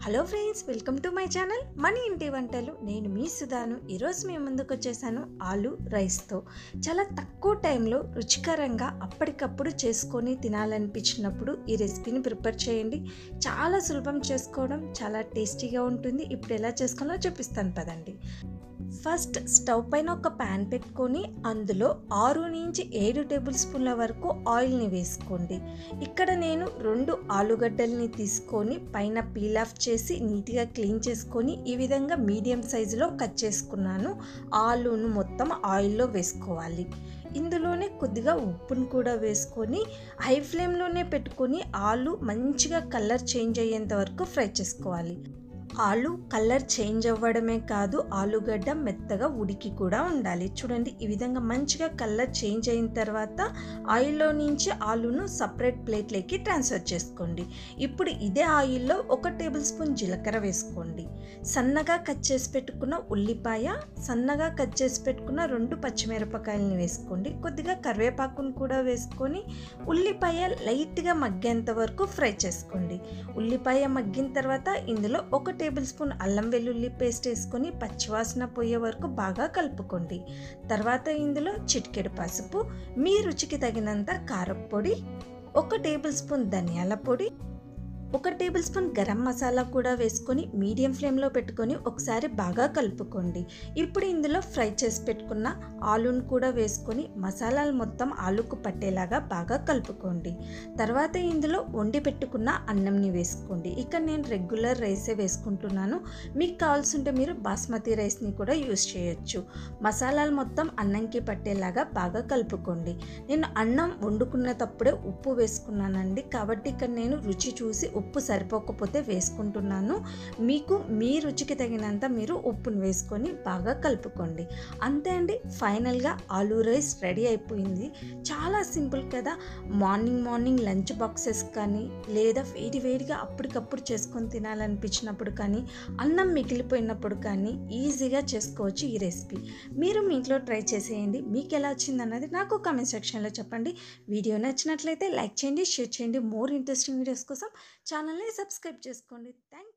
Hello friends, welcome to my channel మన ఇంటి వంటలు. నేను మీ సుధాను. ఈరోజు మేము ముందుకు వచ్చేసాను ఆలు రైస్తో. చాలా తక్కువ టైంలో రుచికరంగా అప్పటికప్పుడు చేసుకొని తినాలనిపించినప్పుడు ఈ రెసిపీని ప్రిపేర్ చేయండి. చాలా సులభం చేసుకోవడం, చాలా టేస్టీగా ఉంటుంది. ఇప్పుడు ఎలా చేసుకోవాలో చూపిస్తాను పదండి. ఫస్ట్ స్టవ్ పైన ఒక ప్యాన్ పెట్టుకొని అందులో 6 నుంచి 7 టేబుల్ స్పూన్ల వరకు ఆయిల్ని వేసుకోండి. ఇక్కడ నేను 2 ఆలుగడ్డల్ని తీసుకొని పైన పీల్ ఆఫ్ చేసి నీట్గా క్లీన్ చేసుకొని ఈ విధంగా మీడియం సైజులో కట్ చేసుకున్నాను. ఆలును మొత్తం ఆయిల్లో వేసుకోవాలి. ఇందులోనే కొద్దిగా ఉప్పును కూడా వేసుకొని హై ఫ్లేమ్లోనే పెట్టుకొని ఆలు మంచిగా కలర్ చేంజ్ అయ్యేంత వరకు ఫ్రై చేసుకోవాలి. ఆలు కలర్ చేంజ్ అవ్వడమే కాదు, ఆలుగడ్డ మెత్తగా ఉడికి కూడా ఉండాలి. చూడండి, ఈ విధంగా మంచిగా కలర్ చేంజ్ అయిన తర్వాత ఆయిల్లో నుంచి ఆలును సపరేట్ ప్లేట్లోకి ట్రాన్స్ఫర్ చేసుకోండి. ఇప్పుడు ఇదే ఆయిల్లో 1 టేబుల్ స్పూన్ జీలకర్ర వేసుకోండి. సన్నగా కట్ చేసి పెట్టుకున్న ఉల్లిపాయ, సన్నగా కట్ చేసి పెట్టుకున్న 2 పచ్చిమిరపకాయలని వేసుకోండి. కొద్దిగా కరివేపాకును కూడా వేసుకొని ఉల్లిపాయ లైట్గా మగ్గేంత వరకు ఫ్రై చేసుకోండి. ఉల్లిపాయ మగ్గిన తర్వాత ఇందులో 1 టేబుల్ స్పూన్ అల్లం వెల్లుల్లి పేస్ట్ వేసుకొని పచ్చివాసన పోయే వరకు బాగా కలుపుకోండి. తర్వాత ఇందులో చిటికెడు పసుపు, మీ రుచికి తగినంత కారప్పొడి, 1 టేబుల్ స్పూన్ ధనియాల పొడి, 1 టేబుల్ స్పూన్ గరం మసాలా కూడా వేసుకొని మీడియం ఫ్లేమ్లో పెట్టుకొని ఒకసారి బాగా కలుపుకోండి. ఇప్పుడు ఇందులో ఫ్రై చేసి పెట్టుకున్న ఆలును కూడా వేసుకొని మసాలాలు మొత్తం ఆలుకు పట్టేలాగా బాగా కలుపుకోండి. తర్వాత ఇందులో వండి పెట్టుకున్న అన్నంని వేసుకోండి. ఇక్కడ నేను రెగ్యులర్ రైసే వేసుకుంటున్నాను. మీకు కావాల్సి ఉంటే మీరు బాస్మతి రైస్ని కూడా యూస్ చేయొచ్చు. మసాలాలు మొత్తం అన్నంకి పట్టేలాగా బాగా కలుపుకోండి. నేను అన్నం వండుకునేటప్పుడే ఉప్పు వేసుకున్నానండి, కాబట్టి ఇక్కడ నేను రుచి చూసి ఉప్పు సరిపోకపోతే వేసుకుంటున్నాను. మీకు మీ రుచికి తగినంత మీరు ఉప్పును వేసుకొని బాగా కలుపుకోండి. అంతే అండి, ఫైనల్గా ఆలూ రైస్ రెడీ అయిపోయింది. చాలా సింపుల్ కదా. మార్నింగ్ లంచ్ బాక్సెస్ కానీ, లేదా వేడిగా అప్పటికప్పుడు చేసుకొని తినాలనిపించినప్పుడు కానీ, అన్నం మిగిలిపోయినప్పుడు కానీ ఈజీగా చేసుకోవచ్చు ఈ రెసిపీ. మీరు మీ ఇంట్లో ట్రై చేసేయండి. మీకు ఎలా వచ్చిందన్నది నాకు కామెంట్ సెక్షన్లో చెప్పండి. వీడియో నచ్చినట్లయితే లైక్ చేయండి, షేర్ చేయండి. మోర్ ఇంట్రెస్టింగ్ వీడియోస్ కోసం ఛానల్ని సబ్స్క్రైబ్ చేసుకోండి. థ్యాంక్